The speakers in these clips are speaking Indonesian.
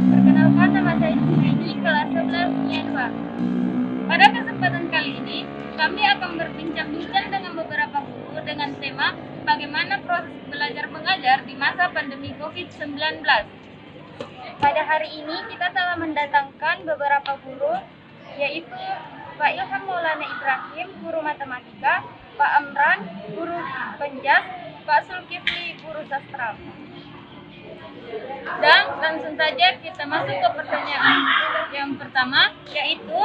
Perkenalkan, nama saya Ini kelas 11 IPA. Pada kesempatan kali ini, kami akan berbincang-bincang dengan beberapa guru dengan tema bagaimana proses belajar mengajar di masa pandemi COVID-19. Pada hari ini kita telah mendatangkan beberapa guru, yaitu Pak Ilham Maulana Ibrahim, guru matematika, Pak Amran, guru penjas, Pak Zulkifli, guru sastra. Dan langsung saja kita masuk ke pertanyaan yang pertama, yaitu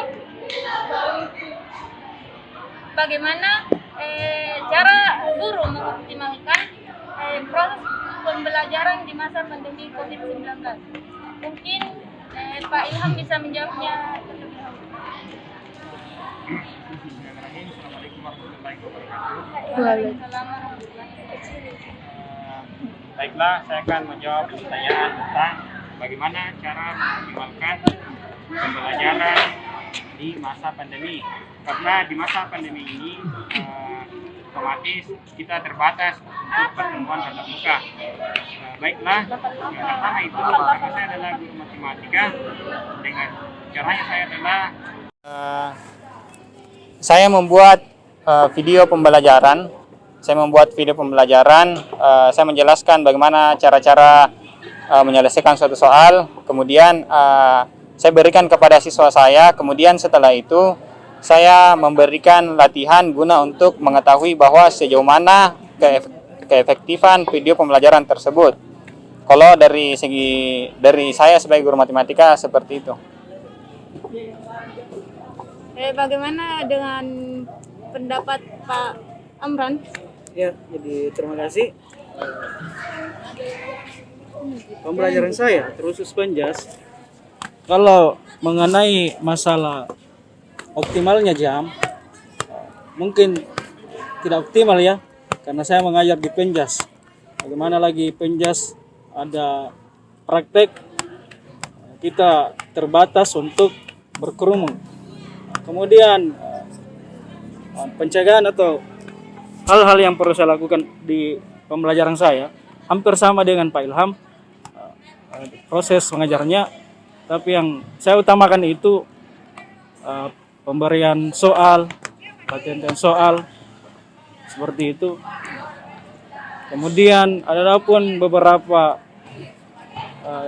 bagaimana cara guru mengoptimalkan proses pembelajaran di masa pandemi COVID-19. Mungkin Pak Ilham bisa menjawabnya terlebih dahulu. Assalamualaikum warahmatullahi wabarakatuh. Waalaikumsalam warahmatullahi wabarakatuh. Baiklah, saya akan menjawab pertanyaan tentang bagaimana cara mengoptimalkan pembelajaran di masa pandemi. Karena di masa pandemi ini otomatis kita terbatas untuk pertemuan tatap muka. Baiklah, yang pertama itu karena saya adalah guru matematika, dengan caranya saya adalah saya membuat video pembelajaran. Saya menjelaskan bagaimana cara-cara menyelesaikan suatu soal. Kemudian saya berikan kepada siswa saya. Kemudian setelah itu saya memberikan latihan guna untuk mengetahui bahwa sejauh mana keefektifan video pembelajaran tersebut. Kalau dari saya sebagai guru matematika seperti itu. Bagaimana dengan pendapat Pak Amran? Ya, jadi terima kasih. Pembelajaran saya terusus penjas. Kalau mengenai masalah optimalnya jam, mungkin tidak optimal ya, karena saya mengajar di penjas. Bagaimana lagi penjas ada praktek, kita terbatas untuk berkerumun. Kemudian pencegahan atau hal-hal yang perlu saya lakukan di pembelajaran saya hampir sama dengan Pak Ilham, proses mengajarnya, tapi yang saya utamakan itu pemberian soal, latihan soal seperti itu. Kemudian ada pun beberapa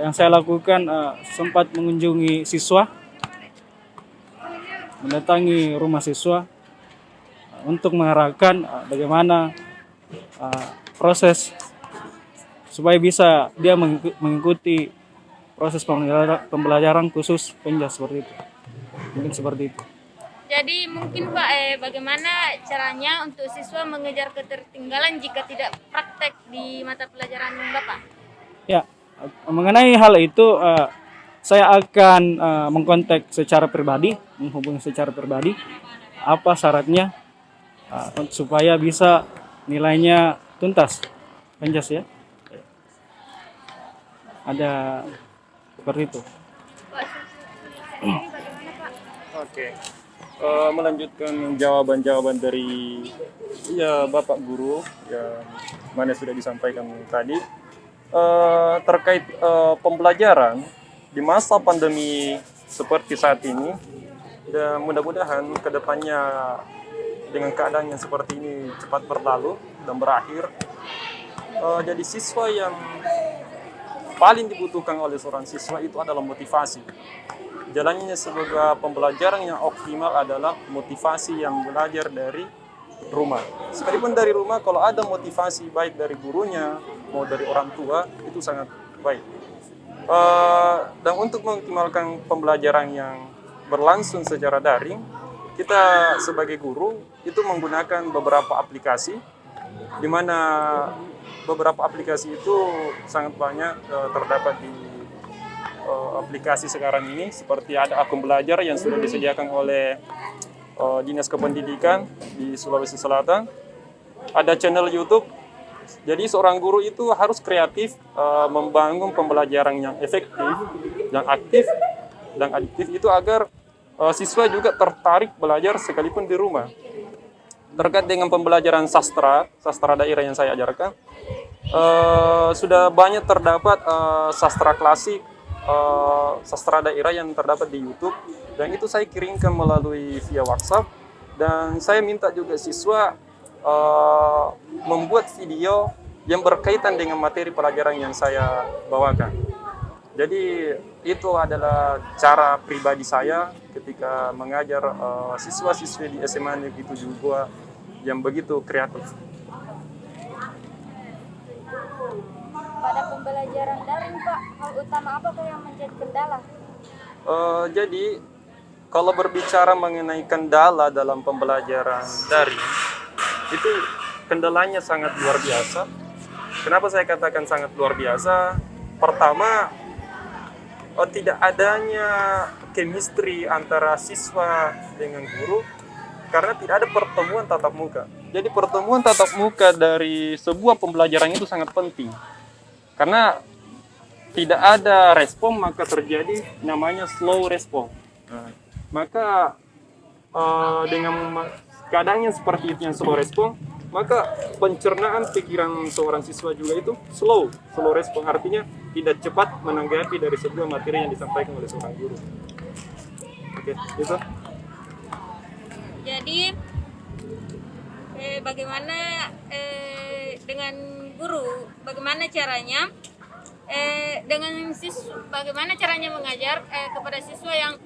yang saya lakukan, sempat mengunjungi siswa, mendatangi rumah siswa untuk mengarahkan bagaimana proses supaya bisa dia mengikuti proses pembelajaran khusus penjas seperti itu. Mungkin seperti itu. Jadi mungkin Pak, bagaimana caranya untuk siswa mengejar ketertinggalan jika tidak praktek di mata pelajaran Bapak? Ya, mengenai hal itu saya akan mengkontak secara pribadi, menghubungi secara pribadi apa syaratnya supaya bisa nilainya tuntas penjas ya. Ada seperti itu. Bagaimana Pak? Oke, melanjutkan jawaban-jawaban dari Bapak Guru yang mana sudah disampaikan tadi terkait pembelajaran di masa pandemi seperti saat ini, dan mudah-mudahan kedepannya dengan keadaan yang seperti ini cepat berlalu dan berakhir. Jadi siswa yang paling dibutuhkan oleh seorang siswa itu adalah motivasi. Jalannya sebuah pembelajaran yang optimal adalah motivasi yang belajar dari rumah. Sekalipun dari rumah, kalau ada motivasi baik dari gurunya mau dari orang tua, itu sangat baik. Dan untuk mengoptimalkan pembelajaran yang berlangsung secara daring, kita sebagai guru itu menggunakan beberapa aplikasi, di mana beberapa aplikasi itu sangat banyak terdapat di aplikasi sekarang ini, seperti ada akun belajar yang sudah disediakan oleh Dinas Kependidikan di Sulawesi Selatan, ada channel YouTube. Jadi seorang guru itu harus kreatif membangun pembelajaran yang efektif, yang aktif, dan adiktif itu agar siswa juga tertarik belajar sekalipun di rumah. Terkait dengan pembelajaran sastra daerah yang saya ajarkan, sudah banyak terdapat sastra klasik sastra daerah yang terdapat di YouTube, dan itu saya kirimkan melalui via WhatsApp, dan saya minta juga siswa membuat video yang berkaitan dengan materi pelajaran yang saya bawakan. Jadi itu adalah cara pribadi saya ketika mengajar siswa-siswi di SMA Negeri 72 yang begitu kreatif. Pada pembelajaran daring, Pak, hal utama apa tuh yang menjadi kendala? Jadi kalau berbicara mengenai kendala dalam pembelajaran daring, itu kendalanya sangat luar biasa. Kenapa saya katakan sangat luar biasa? Pertama, tidak adanya chemistry antara siswa dengan guru karena tidak ada pertemuan tatap muka. Jadi pertemuan tatap muka dari sebuah pembelajaran itu sangat penting. Karena tidak ada respon, maka terjadi namanya slow respon. Maka dengan keadaannya seperti itu yang slow respon, maka pencernaan pikiran seorang siswa juga itu slow respon, artinya tidak cepat menanggapi dari sebuah materi yang disampaikan oleh seorang guru. Oke, itu. Jadi bagaimana dengan guru, bagaimana caranya bagaimana caranya mengajar kepada siswa yang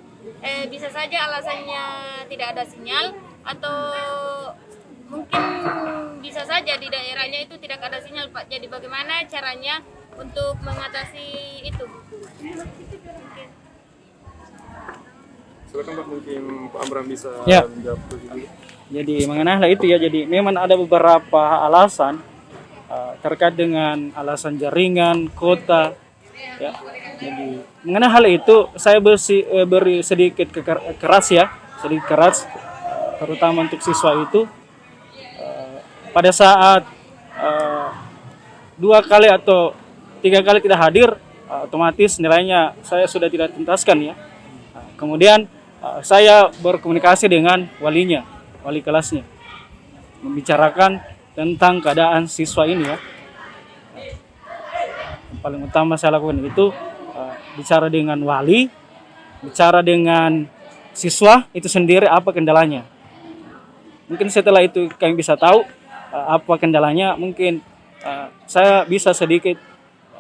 bisa saja alasannya tidak ada sinyal, atau mungkin bisa saja di daerahnya itu tidak ada sinyal, Pak. Jadi bagaimana caranya untuk mengatasi itu? Silakan Pak, mungkin Pak Amram bisa Ya. menjawab dulu. Jadi mengenai hal itu ya, jadi memang ada beberapa alasan terkait dengan alasan jaringan, kota. Ya. Jadi mengenai hal itu saya beri sedikit keras ya, sedikit keras, terutama untuk siswa itu. Pada saat 2 kali atau 3 kali tidak hadir, otomatis nilainya saya sudah tidak tuntaskan ya. Kemudian saya berkomunikasi dengan walinya, wali kelasnya, membicarakan tentang keadaan siswa ini ya. Yang paling utama saya lakukan itu bicara dengan wali, bicara dengan siswa itu sendiri apa kendalanya. Mungkin setelah itu kami bisa tahu apa kendalanya, mungkin saya bisa sedikit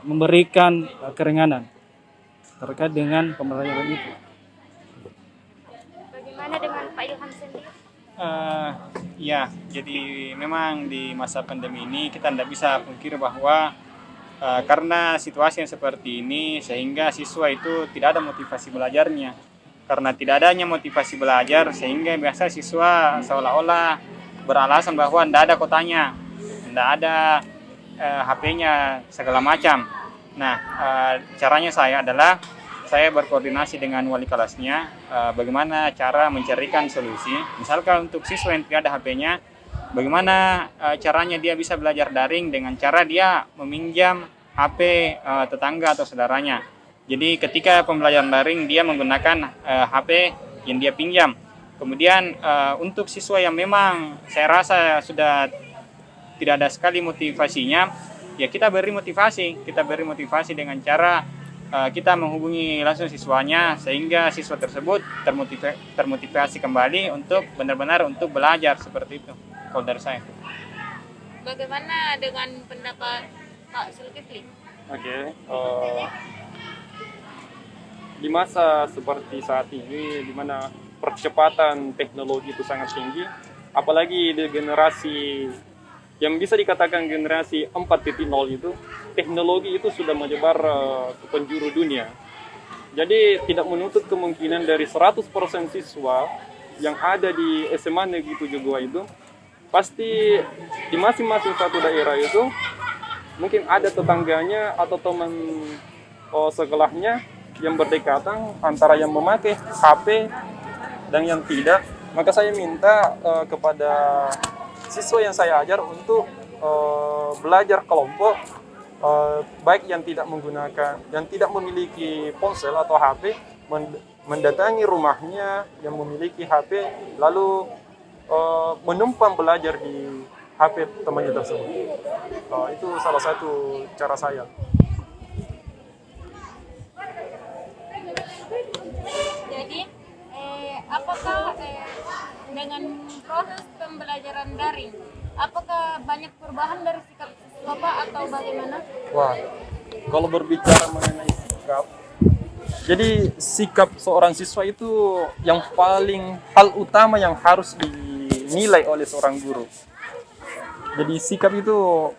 memberikan keringanan terkait dengan pembelajaran itu. Bagaimana dengan Pak Ilham sendiri? Ya, jadi memang di masa pandemi ini kita tidak bisa pungkiri bahwa karena situasi yang seperti ini sehingga siswa itu tidak ada motivasi belajarnya. Karena tidak adanya motivasi belajar sehingga biasa siswa seolah-olah beralasan bahwa tidak ada kotanya, tidak ada HP-nya, segala macam. Nah, caranya saya adalah saya berkoordinasi dengan wali kelasnya bagaimana cara mencarikan solusi. Misalkan untuk siswa yang tidak ada HP-nya, bagaimana caranya dia bisa belajar daring dengan cara dia meminjam HP tetangga atau saudaranya. Jadi ketika pembelajaran daring dia menggunakan HP yang dia pinjam. Kemudian untuk siswa yang memang saya rasa sudah tidak ada sekali motivasinya, ya kita beri motivasi dengan cara kita menghubungi langsung siswanya sehingga siswa tersebut termotivasi kembali untuk benar-benar untuk belajar, seperti itu kalau dari saya. Bagaimana dengan pendapat Pak Zulkifli? Oke. Di masa seperti saat ini, di mana percepatan teknologi itu sangat tinggi, apalagi di generasi yang bisa dikatakan generasi 4.0 itu, teknologi itu sudah menyebar ke penjuru dunia. Jadi tidak menutup kemungkinan dari 100% siswa yang ada di SMA Negeri 72 itu, pasti di masing-masing satu daerah itu, mungkin ada tetangganya atau teman sekolahnya yang berdekatan antara yang memakai HP dan yang tidak. Maka saya minta kepada siswa yang saya ajar untuk belajar kelompok, baik yang tidak memiliki ponsel atau HP, mendatangi rumahnya yang memiliki HP, lalu menumpang belajar di HP temannya tersebut. Itu salah satu cara saya. dengan proses pembelajaran daring, apakah banyak perubahan dari sikap siswa Pak atau bagaimana? Wah, kalau berbicara mengenai sikap, jadi sikap seorang siswa itu yang paling hal utama yang harus dinilai oleh seorang guru. Jadi sikap itu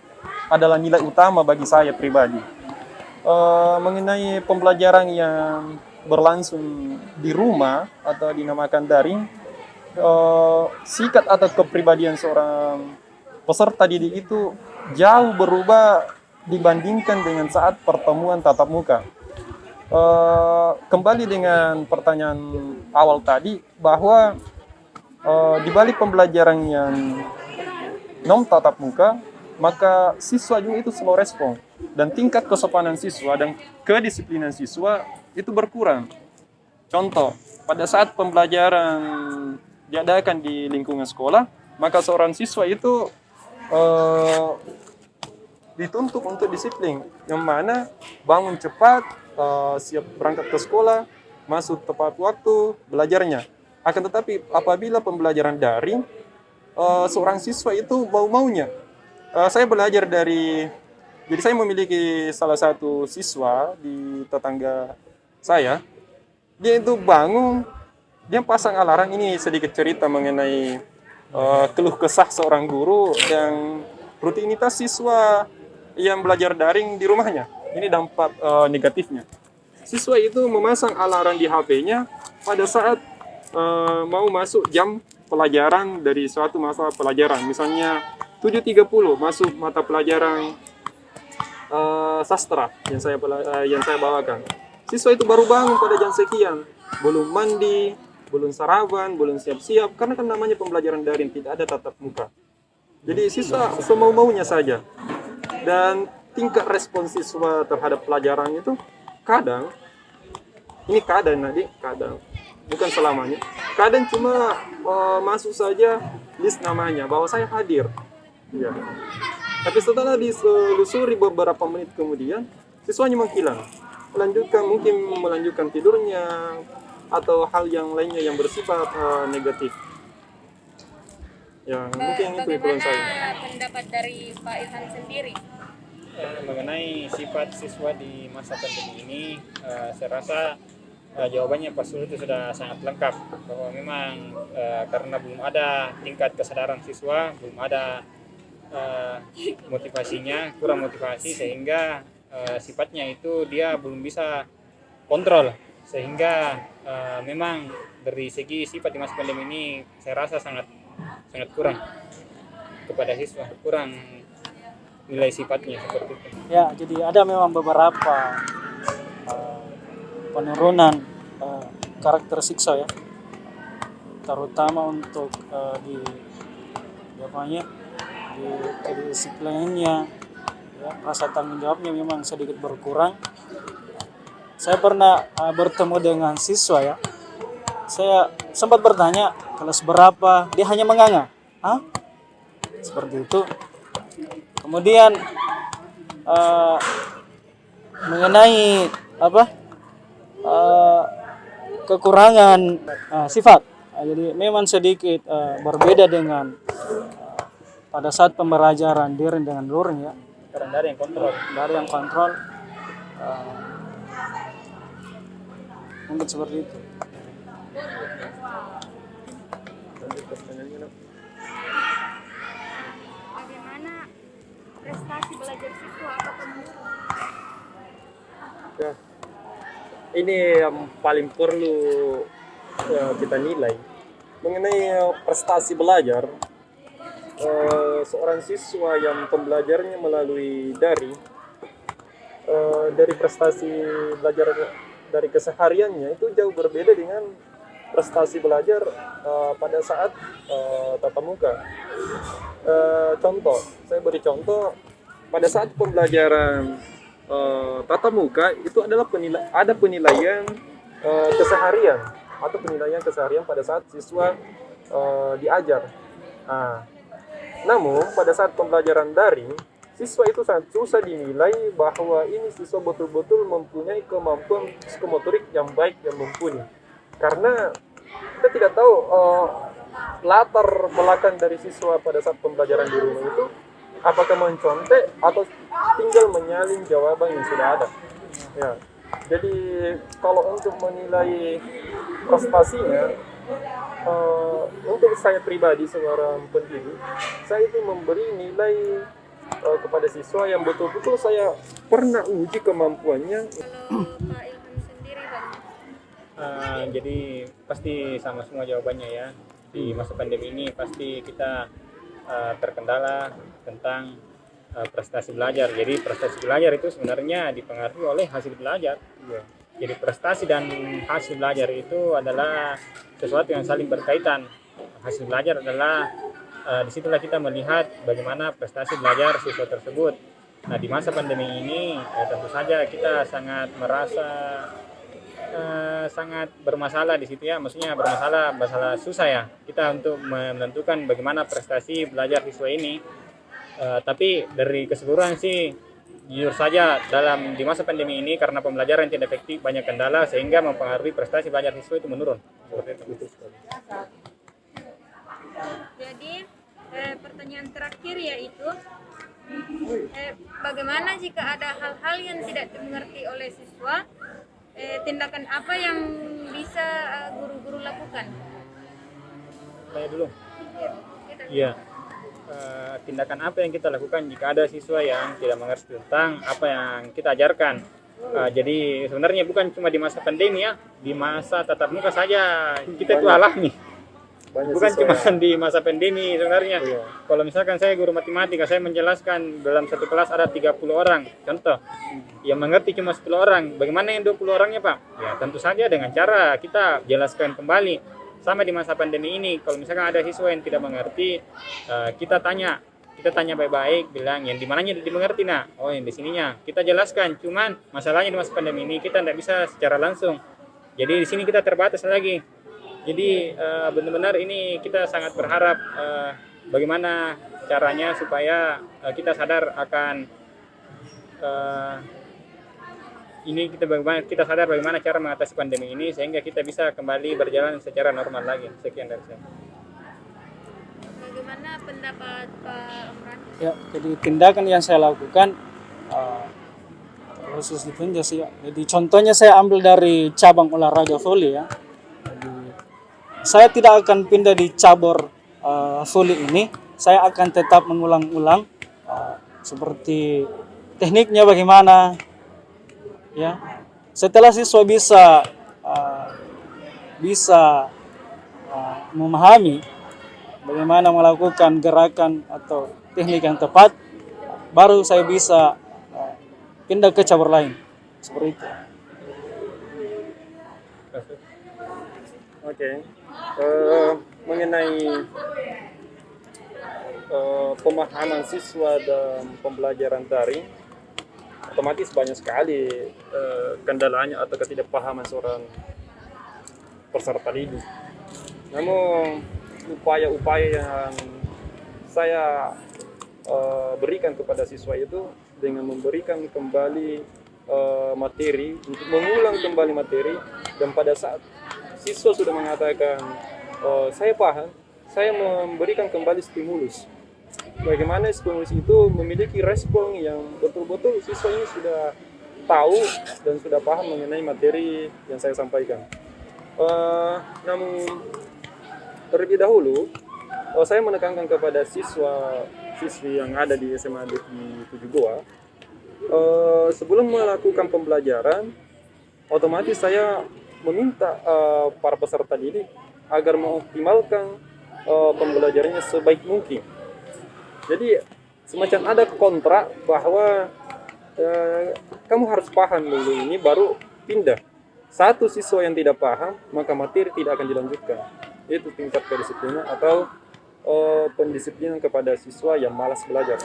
adalah nilai utama bagi saya pribadi. Mengenai pembelajaran yang berlangsung di rumah atau dinamakan daring, sikap atau kepribadian seorang peserta didik itu jauh berubah dibandingkan dengan saat pertemuan tatap muka. Kembali dengan pertanyaan awal tadi bahwa di balik pembelajaran yang non tatap muka, maka siswa juga itu slow respon dan tingkat kesopanan siswa dan kedisiplinan siswa itu berkurang. Contoh, pada saat pembelajaran diadakan di lingkungan sekolah, maka seorang siswa itu dituntut untuk disiplin, yang mana bangun cepat, siap berangkat ke sekolah, masuk tepat waktu belajarnya. Akan tetapi apabila pembelajaran daring, seorang siswa itu mau-maunya. Saya belajar jadi saya memiliki salah satu siswa di tetangga saya. Dia itu bangun, dia pasang alarm. Ini sedikit cerita mengenai keluh kesah seorang guru yang rutinitas siswa yang belajar daring di rumahnya. Ini dampak negatifnya. Siswa itu memasang alarm di HP-nya pada saat mau masuk jam pelajaran dari suatu masa pelajaran. Misalnya 7.30 masuk mata pelajaran sastra yang saya bawakan. Siswa itu baru bangun pada jam sekian, belum mandi, belum sarapan, belum siap-siap, karena kan namanya pembelajaran daring, tidak ada tatap muka. Jadi siswa semau-maunya saja. Dan tingkat respon siswa terhadap pelajaran itu kadang bukan selamanya. Kadang cuma masuk saja list namanya bahwa saya hadir. Ya. Tapi setelah diselusuri beberapa menit kemudian, siswanya menghilang. Mungkin melanjutkan tidurnya atau hal yang lainnya yang bersifat negatif. Ya, mungkin itu keluhan saya. Bagaimana pendapat dari Pak Ilham sendiri? Mengenai sifat siswa di masa pandemi ini, saya rasa jawabannya Pak Sulu itu sudah sangat lengkap, bahwa memang karena belum ada tingkat kesadaran siswa, belum ada motivasinya, kurang motivasi, sehingga sifatnya itu dia belum bisa kontrol, sehingga memang dari segi sifat di masa pandemi ini saya rasa sangat kurang kepada siswa, kurang nilai sifatnya seperti itu. Ya, jadi ada memang beberapa penurunan karakter siswa ya, terutama untuk di kedisiplinannya, ya, rasa tanggung jawabnya memang sedikit berkurang. Saya pernah bertemu dengan siswa ya, saya sempat bertanya kelas berapa, dia hanya menganga, seperti itu. Kemudian mengenai kekurangan sifat, jadi memang sedikit berbeda dengan pada saat pembelajaran daring dengan luring ya. Karena dari yang kontrol, mungkin seperti itu. Bagaimana prestasi belajar siswa atau menurun? Ya, ini yang paling perlu kita nilai mengenai prestasi belajar. Seorang siswa yang pembelajarannya melalui daring, dari prestasi belajar dari kesehariannya itu jauh berbeda dengan prestasi belajar pada saat tatap muka. Saya beri contoh, pada saat pembelajaran tatap muka itu adalah penilaian keseharian atau penilaian keseharian pada saat siswa diajar. Namun pada saat pembelajaran daring, siswa itu sangat susah dinilai bahwa ini siswa betul-betul mempunyai kemampuan psikomotorik yang baik, yang mumpuni. Karena kita tidak tahu latar belakang dari siswa pada saat pembelajaran di rumah itu apakah mencontek atau tinggal menyalin jawaban yang sudah ada. Ya. Jadi kalau untuk menilai prestasinya, untuk saya pribadi seorang pendidik, saya itu memberi nilai kepada siswa yang betul-betul saya pernah uji kemampuannya. Kalau Pak Ilham sendiri Bang? Jadi pasti sama semua jawabannya ya. Di masa pandemi ini pasti kita terkendala tentang prestasi belajar. Jadi prestasi belajar itu sebenarnya dipengaruhi oleh hasil belajar. Ya. Jadi prestasi dan hasil belajar itu adalah sesuatu yang saling berkaitan. Hasil belajar adalah disitulah kita melihat bagaimana prestasi belajar siswa tersebut. Nah di masa pandemi ini tentu saja kita sangat merasa sangat bermasalah di situ ya, maksudnya masalah susah ya kita untuk menentukan bagaimana prestasi belajar siswa ini. Tapi dari keseluruhan sih jujur saja di masa pandemi ini karena pembelajaran tidak efektif banyak kendala sehingga mempengaruhi prestasi belajar siswa itu menurun. Seperti itu. Jadi pertanyaan terakhir yaitu bagaimana jika ada hal-hal yang tidak dimengerti oleh siswa, tindakan apa yang bisa guru-guru lakukan? Saya dulu. Kita. Iya. Tindakan apa yang kita lakukan jika ada siswa yang tidak mengerti tentang apa yang kita ajarkan. Jadi sebenarnya bukan cuma di masa pandemi ya, di masa tatap muka saja kita itu alami. Bukan cuma di masa pandemi sebenarnya. Iya. Kalau misalkan saya guru matematika, saya menjelaskan dalam satu kelas ada 30 orang, contoh. Yang mengerti cuma 10 orang. Bagaimana yang 20 orangnya, Pak? Ya, tentu saja dengan cara kita jelaskan kembali. Sama di masa pandemi ini, kalau misalkan ada siswa yang tidak mengerti, kita tanya baik-baik, bilang yang di mananya dimengerti, nah, oh yang di sininya. Kita jelaskan, cuman masalahnya di masa pandemi ini kita tidak bisa secara langsung. Jadi di sini kita terbatas lagi. Jadi benar-benar ini kita sangat berharap bagaimana caranya supaya kita sadar akan kita sadar bagaimana cara mengatasi pandemi ini sehingga kita bisa kembali berjalan secara normal lagi. Sekian dari saya. Bagaimana pendapat Pak Omran? Ya, jadi tindakan yang saya lakukan khusus ditunjuk sih ya. Jadi contohnya saya ambil dari cabang olahraga voli ya. Jadi, saya tidak akan pindah di cabur voli ini. Saya akan tetap mengulang-ulang seperti tekniknya bagaimana. Ya, setelah siswa bisa memahami bagaimana melakukan gerakan atau teknik yang tepat, baru saya bisa pindah ke cabur lain seperti itu. Oke. Mengenai pemahaman siswa dan pembelajaran daring, otomatis banyak sekali kendalanya atau ketidakpahaman seorang peserta didik. Namun upaya-upaya yang saya berikan kepada siswa itu dengan memberikan kembali materi, untuk mengulang kembali materi, dan pada saat siswa sudah mengatakan saya paham, saya memberikan kembali stimulus. Bagaimana stimulus itu memiliki respon yang betul-betul siswa ini sudah tahu dan sudah paham mengenai materi yang saya sampaikan. Namun terlebih dahulu saya menekankan kepada siswi yang ada di SMA di Tujuh Goa, sebelum melakukan pembelajaran, otomatis saya meminta para peserta didik agar mengoptimalkan pembelajarannya sebaik mungkin. Jadi semacam ada kontrak bahwa kamu harus paham dulu ini baru pindah. Satu siswa yang tidak paham, maka materi tidak akan dilanjutkan. Itu tingkat kedisiplinan atau pendisiplinan kepada siswa yang malas belajar.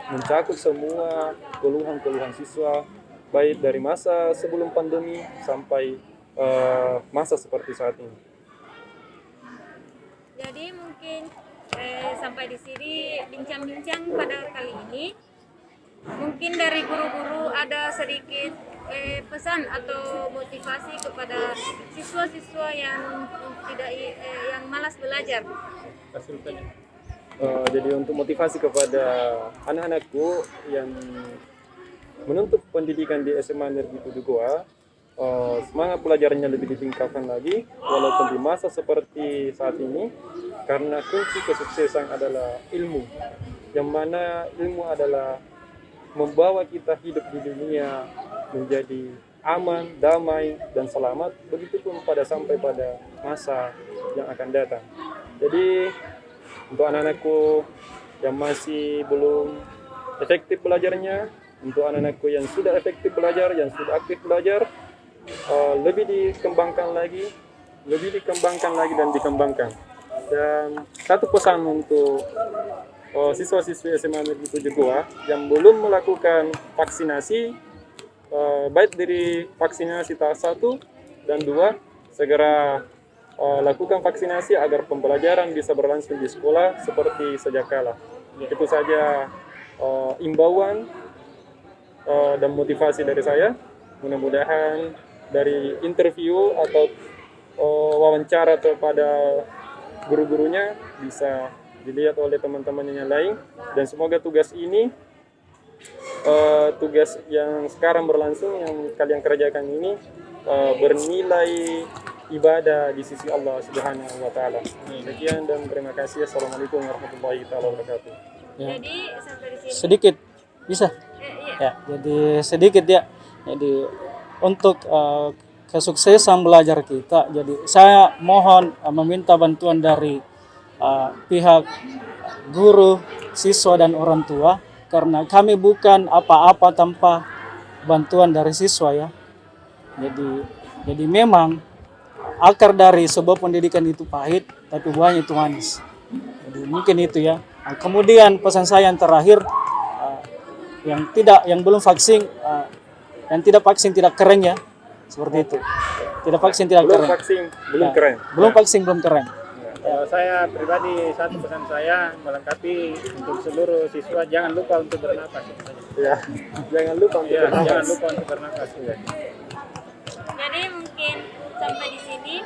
Mencakup semua keluhan-keluhan siswa, baik dari masa sebelum pandemi sampai masa seperti saat ini. Jadi mungkin sampai di sini bincang-bincang pada kali ini. Mungkin dari guru-guru ada sedikit pesan atau motivasi kepada siswa siswa-siswa yang yang malas belajar? Jadi untuk motivasi kepada anak-anakku yang menuntut pendidikan di SMA Negeri Tujuh Goa, semangat pelajarannya lebih ditingkatkan lagi walaupun di masa seperti saat ini, karena kunci kesuksesan adalah ilmu, yang mana ilmu adalah membawa kita hidup di dunia menjadi aman, damai, dan selamat, begitupun sampai pada masa yang akan datang. Jadi untuk anak-anakku yang masih belum efektif belajarnya, untuk anak-anakku yang sudah efektif belajar, yang sudah aktif belajar, lebih dikembangkan lagi dan dikembangkan. Dan satu pesan untuk siswa-siswi SMA Negeri Tujuh Goa yang belum melakukan vaksinasi, baik dari vaksinasi tahap 1 dan 2, segera lakukan vaksinasi agar pembelajaran bisa berlangsung di sekolah seperti sedia kala. Itu saja imbauan dan motivasi dari saya. Mudah-mudahan dari interview atau wawancara kepada guru-gurunya bisa dilihat oleh teman-teman yang lain, dan semoga tugas ini, tugas yang sekarang berlangsung yang kalian kerjakan ini bernilai ibadah di sisi Allah Subhanahu wa taala. Sekian dan terima kasih. Assalamualaikum warahmatullahi wabarakatuh. Ya. Jadi sampai di sini. Sedikit bisa. Iya. Ya, jadi sedikit ya. Jadi untuk kesuksesan belajar kita, jadi saya mohon meminta bantuan dari pihak guru, siswa, dan orang tua, karena kami bukan apa-apa tanpa bantuan dari siswa ya. Jadi memang akar dari sebuah pendidikan itu pahit, tapi buahnya itu manis. Jadi mungkin itu ya. Nah, kemudian pesan saya yang terakhir, yang belum vaksin, yang tidak vaksin tidak keren ya, seperti itu. Tidak vaksin tidak Belum keren. vaksin, belum Ya. keren. Belum vaksin belum keren. Kalau saya pribadi, satu pesan saya melengkapi untuk seluruh siswa, jangan lupa untuk bernapas. Ya, jangan lupa untuk bernapas. Jangan lupa untuk bernapas. Ya. Jadi mungkin sampai di sini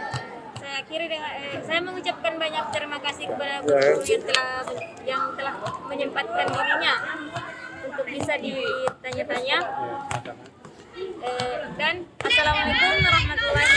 saya akhiri dengan saya mengucapkan banyak terima kasih kepada guru yang telah menyempatkan dirinya untuk bisa ditanya-tanya. Dan assalamualaikum warahmatullahi